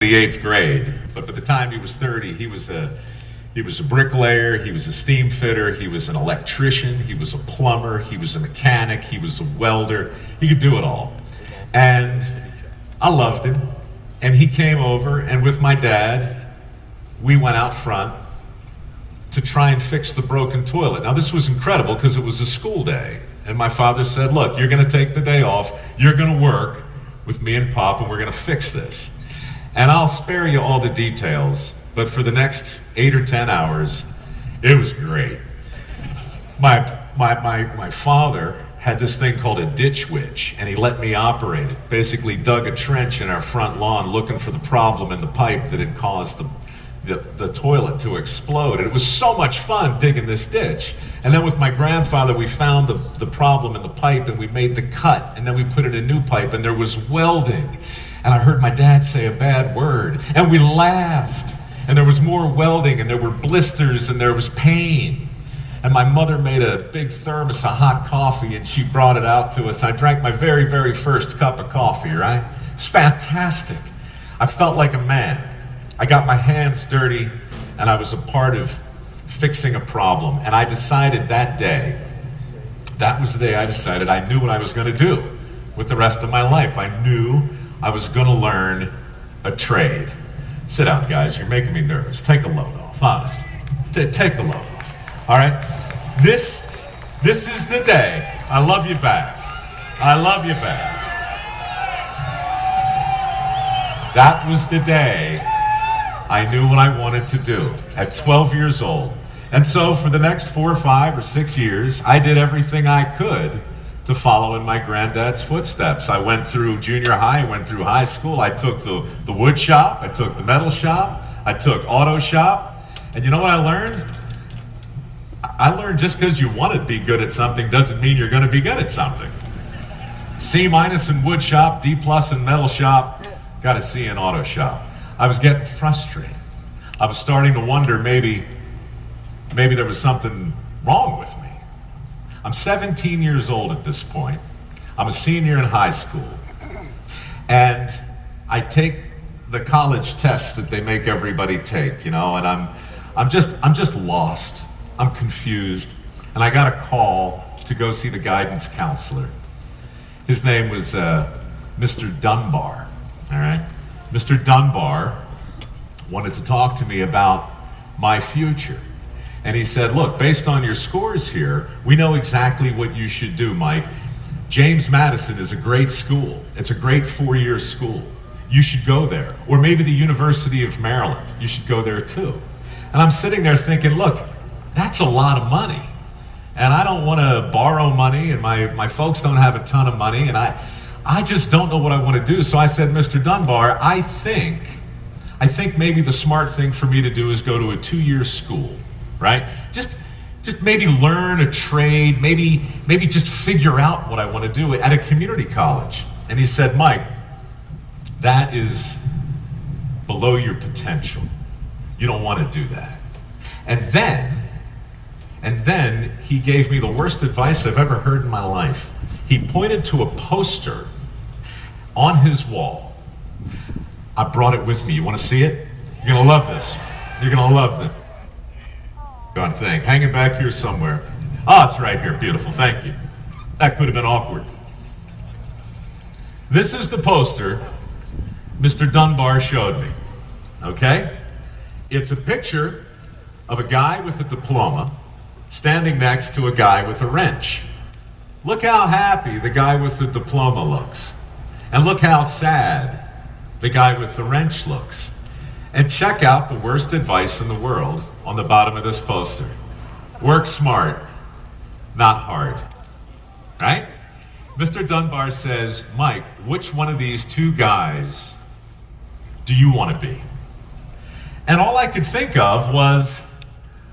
the 8th grade, but by the time he was 30, he was a bricklayer, he was a steam fitter, he was an electrician, he was a plumber, he was a mechanic, he was a welder. He could do it all. And I loved him. And he came over, and with my dad, we went out front to try and fix the broken toilet. Now, this was incredible because it was a school day. And my father said, look, you're going to take the day off. You're going to work with me and Pop, and we're going to fix this. And I'll spare you all the details, but for the next 8 or 10 hours, it was great. My father had this thing called a ditch witch, and he let me operate it. Basically dug a trench in our front lawn looking for the problem in the pipe that had caused the toilet to explode. And it was so much fun digging this ditch. And then with my grandfather, we found the problem in the pipe, and we made the cut, and then we put in a new pipe, and there was welding. And I heard my dad say a bad word, and we laughed. And there was more welding, and there were blisters, and there was pain. And my mother made a big thermos of hot coffee, and she brought it out to us. I drank my very, very first cup of coffee, right? It was fantastic. I felt like a man. I got my hands dirty, and I was a part of fixing a problem. And I decided that day, that was the day I decided I knew what I was going to do with the rest of my life. I knew I was going to learn a trade. Sit down, guys. You're making me nervous. Take a load off, honestly. Take a load off. All right? This is the day. I love you back. I love you back. That was the day I knew what I wanted to do at 12 years old. And so for the next 4 or 5 or 6 years, I did everything I could to follow in my granddad's footsteps. I went through junior high, I went through high school, I took the wood shop, I took the metal shop, I took auto shop, and you know what I learned? I learned just because you want to be good at something doesn't mean you're going to be good at something. C- in wood shop, D+ in metal shop, got a C in auto shop. I was getting frustrated. I was starting to wonder maybe there was something wrong with me. I'm 17 years old at this point. I'm a senior in high school. And I take the college tests that they make everybody take, and I'm just lost. I'm confused. And I got a call to go see the guidance counselor. His name was Mr. Dunbar, all right? Mr. Dunbar wanted to talk to me about my future. And he said, look, based on your scores here, we know exactly what you should do, Mike. James Madison is a great school. It's a great 4-year school. You should go there. Or maybe the University of Maryland. You should go there too. And I'm sitting there thinking, look, that's a lot of money. And I don't want to borrow money, and my folks don't have a ton of money, and I just don't know what I want to do. So I said, Mr. Dunbar, I think maybe the smart thing for me to do is go to a 2-year school. Right? Just maybe learn a trade, maybe just figure out what I want to do at a community college. And he said, Mike, that is below your potential. You don't want to do that. And then he gave me the worst advice I've ever heard in my life. He pointed to a poster on his wall. I brought it with me. You want to see it? You're going to love this. You're going to love this. Thing hanging back here somewhere. Oh, it's right here. Beautiful. Thank you. That could have been awkward. This is the poster Mr. Dunbar showed me. Okay? It's a picture of a guy with a diploma standing next to a guy with a wrench. Look how happy the guy with the diploma looks. And look how sad the guy with the wrench looks. And check out the worst advice in the world on the bottom of this poster. Work smart, not hard. Right? Mr. Dunbar says, Mike, which one of these two guys do you want to be? And all I could think of was,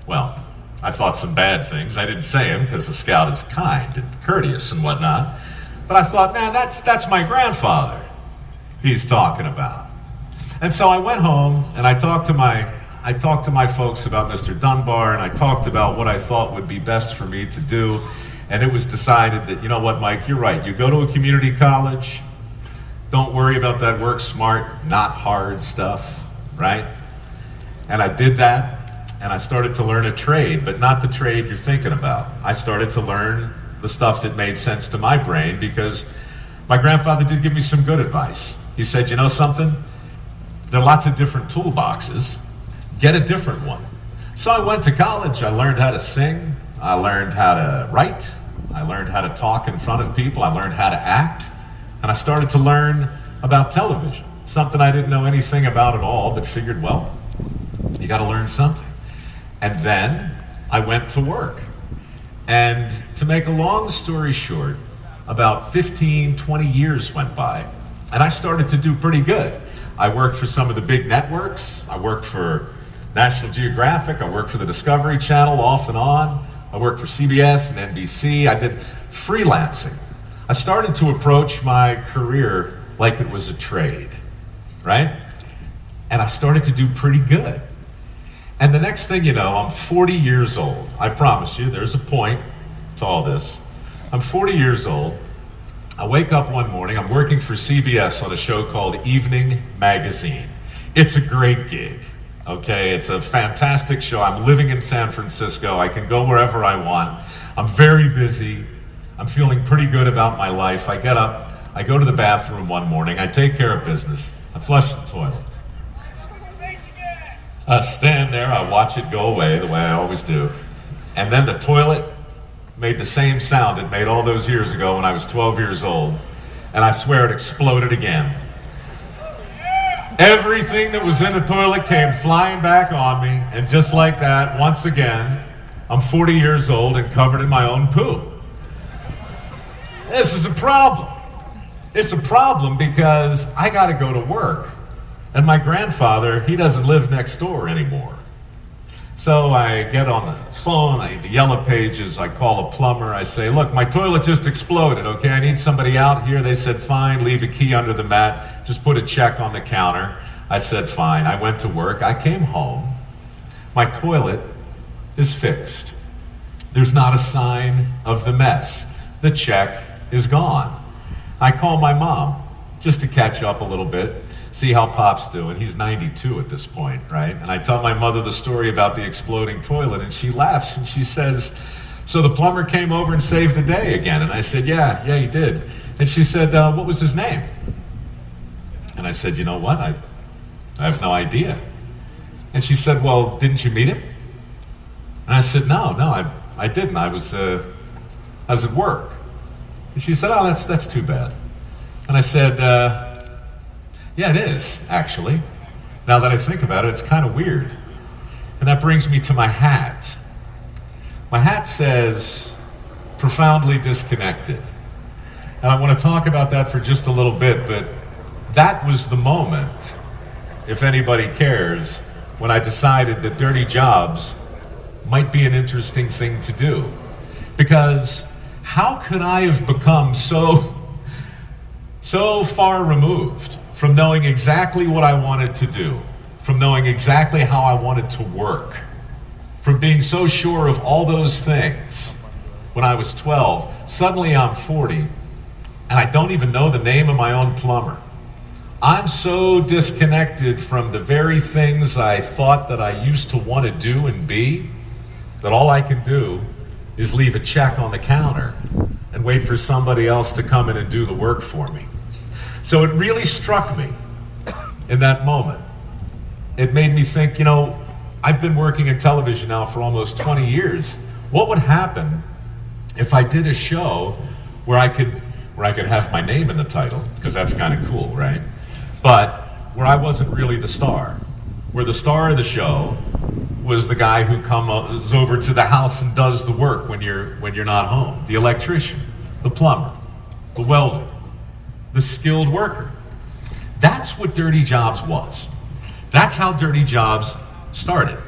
well, I thought some bad things. I didn't say them because the scout is kind and courteous and whatnot. But I thought, man, that's my grandfather he's talking about. And so I went home and I talked to my folks about Mr. Dunbar, and I talked about what I thought would be best for me to do. And it was decided that, you know what, Mike, you're right. You go to a community college, Don't worry about that work smart, not hard stuff, right? And I did that, and I started to learn a trade, but not the trade you're thinking about. I started to learn the stuff that made sense to my brain because my grandfather did give me some good advice. He said, you know something? There are lots of different toolboxes. Get a different one. So I went to college. I learned how to sing. I learned how to write. I learned how to talk in front of people. I learned how to act. And I started to learn about television, something I didn't know anything about at all, but figured, well, you got to learn something. And then I went to work. And to make a long story short, about 15, 20 years went by, and I started to do pretty good. I worked for some of the big networks. I worked for National Geographic. I worked for the Discovery Channel off and on. I worked for CBS and NBC. I did freelancing. I started to approach my career like it was a trade, right? And I started to do pretty good. And the next thing you know, I'm 40 years old. I promise you, there's a point to all this. I'm 40 years old. I wake up one morning, I'm working for CBS on a show called Evening Magazine. It's a great gig, okay? It's a fantastic show. I'm living in San Francisco. I can go wherever I want. I'm very busy. I'm feeling pretty good about my life. I get up, I go to the bathroom one morning, I take care of business. I flush the toilet. I stand there, I watch it go away the way I always do. And then the toilet made the same sound it made all those years ago when I was 12 years old. And I swear it exploded again. Everything that was in the toilet came flying back on me. And just like that, once again, I'm 40 years old and covered in my own poo. This is a problem. It's a problem because I got to go to work. And my grandfather, he doesn't live next door anymore. So I get on the phone, the Yellow Pages, I call a plumber, I say, look, my toilet just exploded, okay? I need somebody out here. They said, fine, leave a key under the mat, just put a check on the counter. I said, fine. I went to work, I came home. My toilet is fixed. There's not a sign of the mess. The check is gone. I call my mom just to catch up a little bit. See how Pop's doing. He's 92 at this point, right? And I tell my mother the story about the exploding toilet, and she laughs, and she says, so the plumber came over and saved the day again? And I said, yeah, he did. And she said, what was his name? And I said, you know what? I have no idea. And she said, well, didn't you meet him? And I said, no, I didn't. I was at work. And she said, oh, that's too bad. And I said, yeah, it is, actually. Now that I think about it, it's kind of weird. And that brings me to my hat. My hat says, profoundly disconnected. And I want to talk about that for just a little bit, but that was the moment, if anybody cares, when I decided that dirty jobs might be an interesting thing to do. Because how could I have become so far removed from knowing exactly what I wanted to do, from knowing exactly how I wanted to work, from being so sure of all those things when I was 12, suddenly I'm 40, and I don't even know the name of my own plumber. I'm so disconnected from the very things I thought that I used to want to do and be, that all I can do is leave a check on the counter and wait for somebody else to come in and do the work for me. So it really struck me in that moment. It made me think, I've been working in television now for almost 20 years. What would happen if I did a show where I could have my name in the title, because that's kind of cool, right? But where I wasn't really the star, where the star of the show was the guy who comes over to the house and does the work when you're not home, the electrician, the plumber, the welder, the skilled worker. That's what Dirty Jobs was. That's how Dirty Jobs started.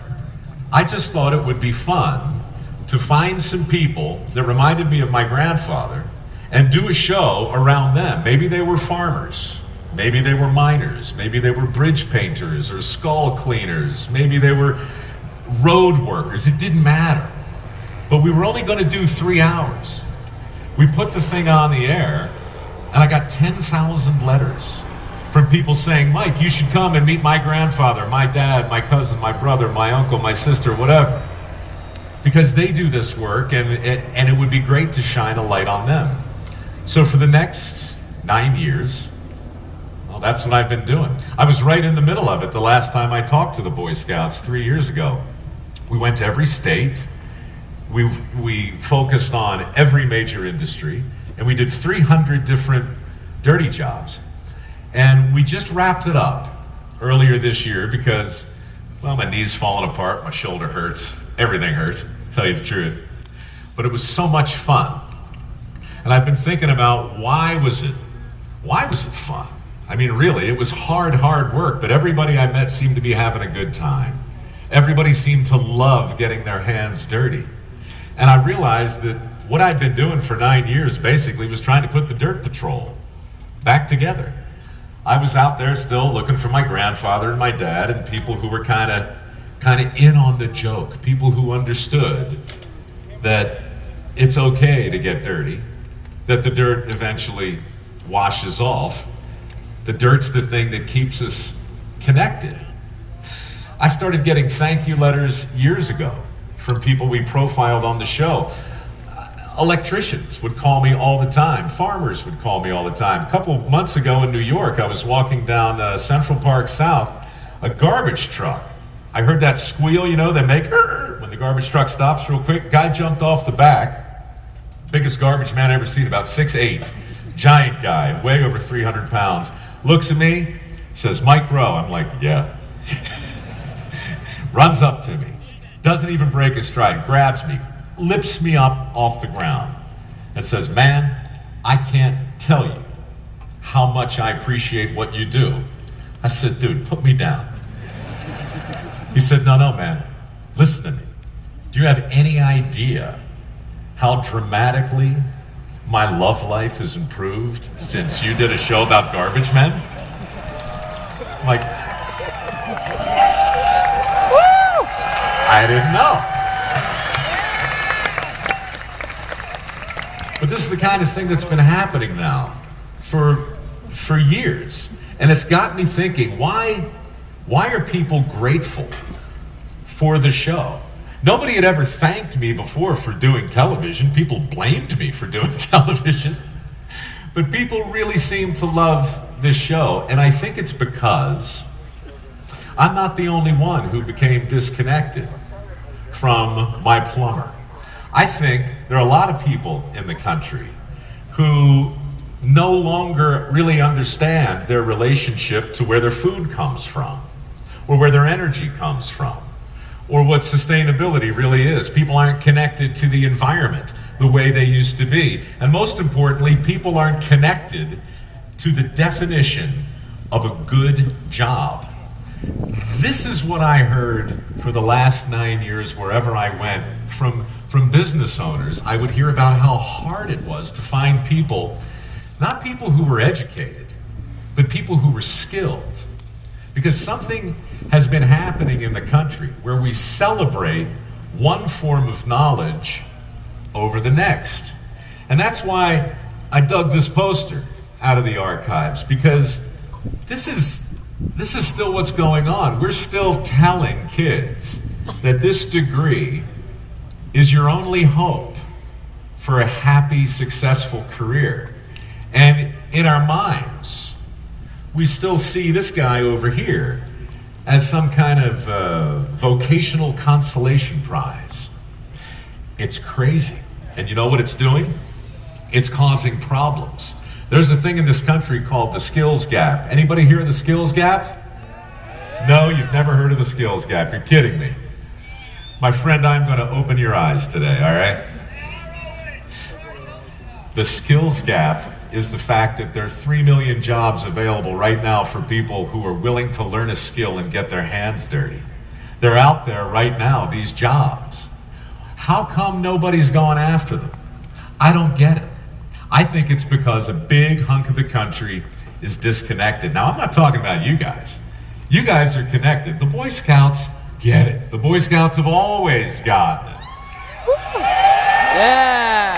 I just thought it would be fun to find some people that reminded me of my grandfather and do a show around them. Maybe they were farmers, maybe they were miners, maybe they were bridge painters or skull cleaners, maybe they were road workers. It didn't matter. But we were only going to do 3 hours. We put the thing on the air, And I got 10,000 letters from people saying, Mike, you should come and meet my grandfather, my dad, my cousin, my brother, my uncle, my sister, whatever. Because they do this work, and it would be great to shine a light on them. So for the next 9 years, well, that's what I've been doing. I was right in the middle of it the last time I talked to the Boy Scouts 3 years ago. We went to every state. We focused on every major industry, and we did 300 different dirty jobs. And we just wrapped it up earlier this year because, well, my knee's falling apart, my shoulder hurts, everything hurts, to tell you the truth. But it was so much fun. And I've been thinking about why was it fun? I mean, really, it was hard work, but everybody I met seemed to be having a good time. Everybody seemed to love getting their hands dirty. And I realized that what I'd been doing for 9 years basically was trying to put the Dirt Patrol back together. I was out there still looking for my grandfather and my dad and people who were kind of in on the joke, people who understood that it's okay to get dirty, that the dirt eventually washes off. The dirt's the thing that keeps us connected. I started getting thank you letters years ago from people we profiled on the show. Electricians would call me all the time. Farmers would call me all the time. A couple of months ago in New York, I was walking down Central Park South, a garbage truck. I heard that squeal, you know, they make when the garbage truck stops real quick. Guy jumped off the back. Biggest garbage man I ever seen, about 6'8". Giant guy, way over 300 pounds. Looks at me, says, Mike Rowe. I'm like, yeah. Runs up to me, doesn't even break a stride, grabs me, lifts me up off the ground, and says, man, I can't tell you how much I appreciate what you do. I said, dude, put me down. He said, no, man, listen to me. Do you have any idea how dramatically my love life has improved since you did a show about garbage men? I'm like, woo! I didn't know. But this is the kind of thing that's been happening now for years. And it's got me thinking, why are people grateful for the show? Nobody had ever thanked me before for doing television. People blamed me for doing television. But people really seem to love this show. And I think it's because I'm not the only one who became disconnected from my plumber. I think there are a lot of people in the country who no longer really understand their relationship to where their food comes from, or where their energy comes from, or what sustainability really is. People aren't connected to the environment the way they used to be. And most importantly, people aren't connected to the definition of a good job. This is what I heard for the last 9 years wherever I went from business owners. I would hear about how hard it was to find people, not people who were educated, but people who were skilled. Because something has been happening in the country where we celebrate one form of knowledge over the next. And that's why I dug this poster out of the archives, because this is still what's going on. We're still telling kids that this degree is your only hope for a happy, successful career. And in our minds, we still see this guy over here as some kind of vocational consolation prize. It's crazy. And you know what it's doing? It's causing problems. There's a thing in this country called the skills gap. Anybody hear of the skills gap? No, you've never heard of the skills gap. You're kidding me. My friend, I'm going to open your eyes today, all right? The skills gap is the fact that there are 3 million jobs available right now for people who are willing to learn a skill and get their hands dirty. They're out there right now, these jobs. How come nobody's gone after them? I don't get it. I think it's because a big hunk of the country is disconnected. Now, I'm not talking about you guys. You guys are connected. The Boy Scouts get it. The Boy Scouts have always gotten it. Yeah!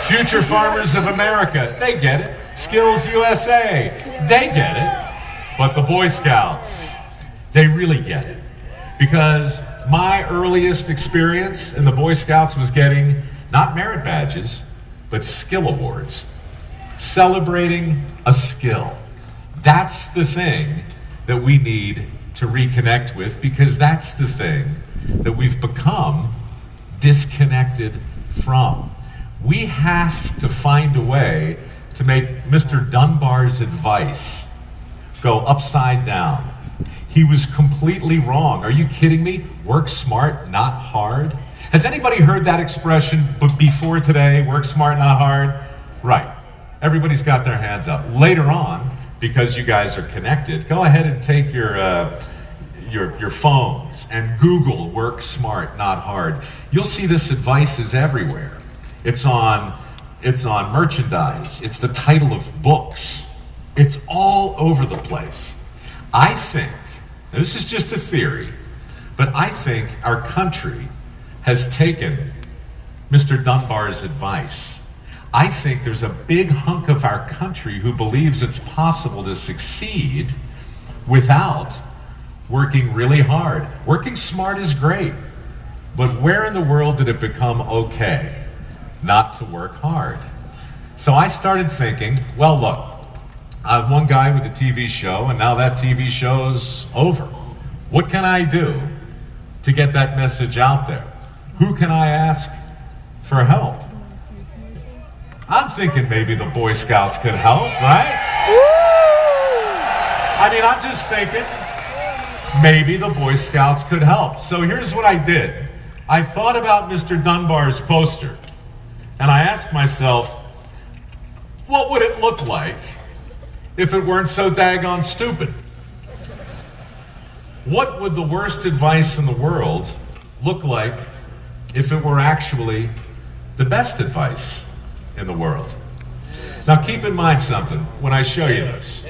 Future Farmers of America, they get it. Skills USA, they get it. But the Boy Scouts, they really get it. Because my earliest experience in the Boy Scouts was getting not merit badges, but skill awards. Celebrating a skill. That's the thing that we need to reconnect with, because that's the thing that we've become disconnected from. We have to find a way to make Mr. Dunbar's advice go upside down. He was completely wrong. Are you kidding me? Work smart, not hard. Has anybody heard that expression before today? Work smart, not hard? Right. Everybody's got their hands up. Later on, because you guys are connected, go ahead and take your phones and Google work smart, not hard. You'll see this advice is everywhere. It's on merchandise. It's the title of books. It's all over the place. I think, and this is just a theory, but I think our country has taken Mr. Dunbar's advice. I think there's a big hunk of our country who believes it's possible to succeed without working really hard. Working smart is great, but where in the world did it become okay not to work hard? So I started thinking, well, look, I'm one guy with a TV show, and now that TV show's over. What can I do to get that message out there? Who can I ask for help? I'm thinking maybe the Boy Scouts could help, right? I mean, I'm just thinking maybe the Boy Scouts could help. So here's what I did. I thought about Mr. Dunbar's poster, and I asked myself, what would it look like if it weren't so daggone stupid? What would the worst advice in the world look like if it were actually the best advice in the world? Now keep in mind something when I show you this.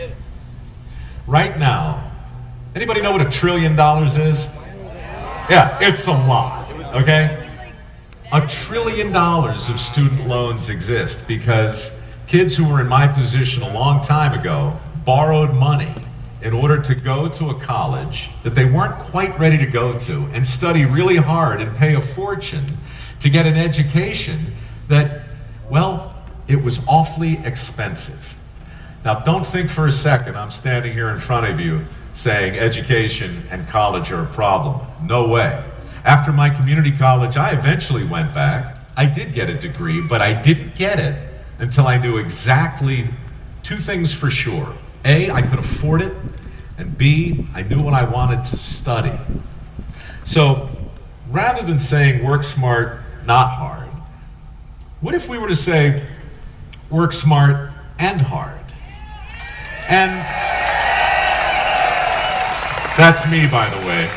Right now, anybody know what $1 trillion is? Yeah, it's a lot, okay? $1 trillion of student loans exist because kids who were in my position a long time ago borrowed money in order to go to a college that they weren't quite ready to go to and study really hard and pay a fortune to get an education that, well, it was awfully expensive. Now, don't think for a second I'm standing here in front of you saying education and college are a problem. No way. After my community college, I eventually went back. I did get a degree, but I didn't get it until I knew exactly two things for sure. A, I could afford it, and B, I knew what I wanted to study. So, rather than saying work smart, not hard, what if we were to say work smart and hard? And that's me, by the way.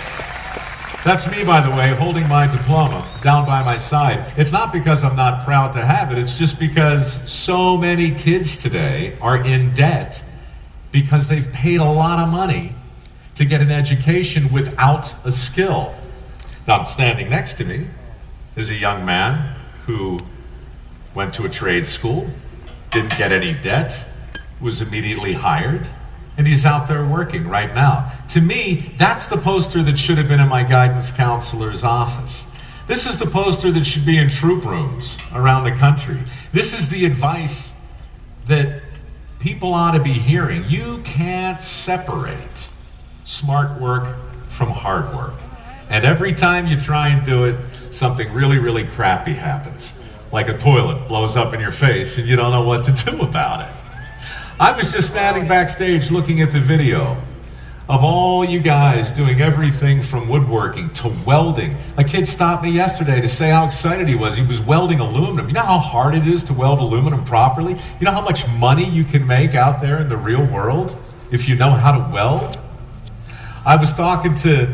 That's me, by the way, holding my diploma down by my side. It's not because I'm not proud to have it. It's just because so many kids today are in debt because they've paid a lot of money to get an education without a skill. Now, standing next to me is a young man who went to a trade school, didn't get any debt, was immediately hired, and he's out there working right now. To me, that's the poster that should have been in my guidance counselor's office. This is the poster that should be in troop rooms around the country. This is the advice that people ought to be hearing. You can't separate smart work from hard work. And every time you try and do it, something really, really crappy happens. Like a toilet blows up in your face and you don't know what to do about it. I was just standing backstage looking at the video of all you guys doing everything from woodworking to welding. A kid stopped me yesterday to say how excited he was. He was welding aluminum. You know how hard it is to weld aluminum properly? You know how much money you can make out there in the real world if you know how to weld? I was talking to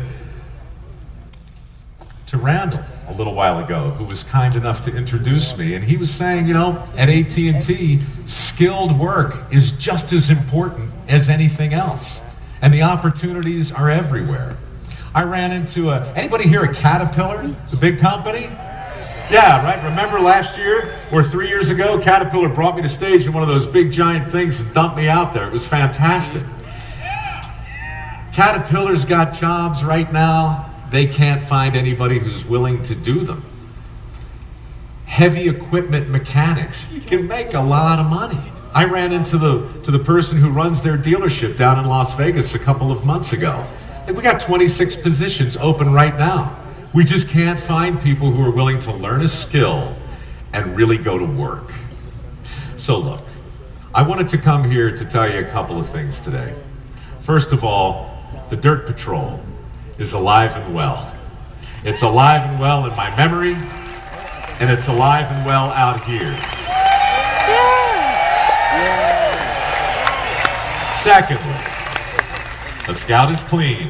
Randall a little while ago, who was kind enough to introduce me, and he was saying, you know, at AT&T, skilled work is just as important as anything else, and the opportunities are everywhere. I ran into anybody here at Caterpillar, the big company? Yeah, right? Remember last year or 3 years ago, Caterpillar brought me to stage in one of those big giant things and dumped me out there. It was fantastic. Caterpillar's got jobs right now. They can't find anybody who's willing to do them. Heavy equipment mechanics, you can make a lot of money. I ran into the person who runs their dealership down in Las Vegas a couple of months ago. And we got 26 positions open right now. We just can't find people who are willing to learn a skill and really go to work. So look, I wanted to come here to tell you a couple of things today. First of all, the Dirt Patrol is alive and well. It's alive and well in my memory, and it's alive and well out here. Secondly, a scout is clean,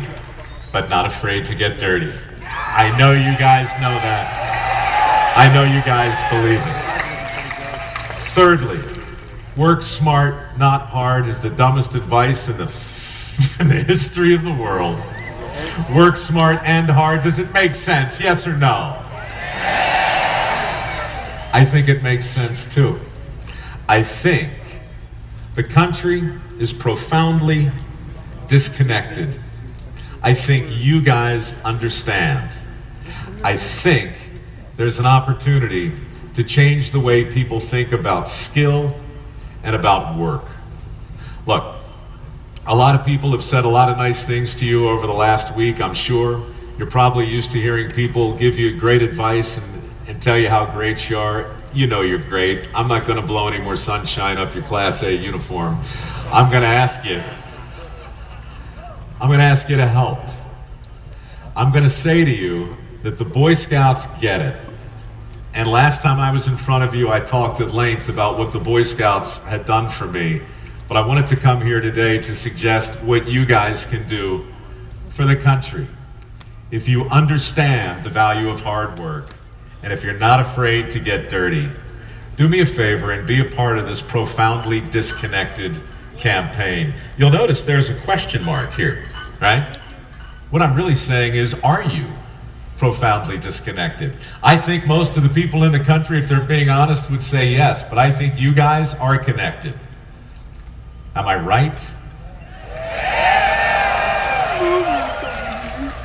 but not afraid to get dirty. I know you guys know that. I know you guys believe it. Thirdly, work smart, not hard is the dumbest advice in the history of the world. Work smart and hard. Does it make sense? Yes or no? I think it makes sense too. I think the country is profoundly disconnected. I think you guys understand. I think there's an opportunity to change the way people think about skill and about work. Look, a lot of people have said a lot of nice things to you over the last week, I'm sure. You're probably used to hearing people give you great advice and tell you how great you are. You know you're great. I'm not going to blow any more sunshine up your Class A uniform. I'm going to ask you to help. I'm going to say to you that the Boy Scouts get it. And last time I was in front of you, I talked at length about what the Boy Scouts had done for me. But I wanted to come here today to suggest what you guys can do for the country. If you understand the value of hard work, and if you're not afraid to get dirty, do me a favor and be a part of this profoundly disconnected campaign. You'll notice there's a question mark here, right? What I'm really saying is, are you profoundly disconnected? I think most of the people in the country, if they're being honest, would say yes, but I think you guys are connected. Am I right?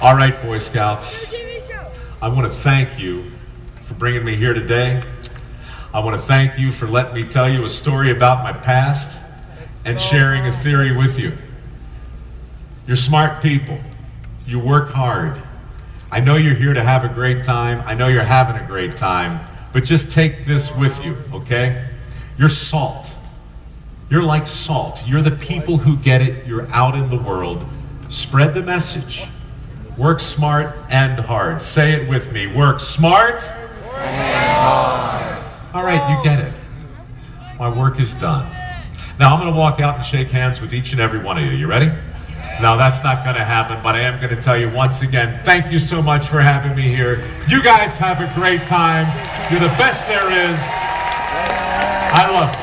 All right, Boy Scouts, I want to thank you for bringing me here today. I want to thank you for letting me tell you a story about my past and sharing a theory with you. You're smart people. You work hard. I know you're here to have a great time. I know you're having a great time, but just take this with you, okay? You're salt. You're like salt. You're the people who get it. You're out in the world. Spread the message. Work smart and hard. Say it with me. Work smart and hard. All right, you get it. My work is done. Now I'm going to walk out and shake hands with each and every one of you. You ready? No, that's not going to happen, but I am going to tell you once again, thank you so much for having me here. You guys have a great time. You're the best there is. I love you.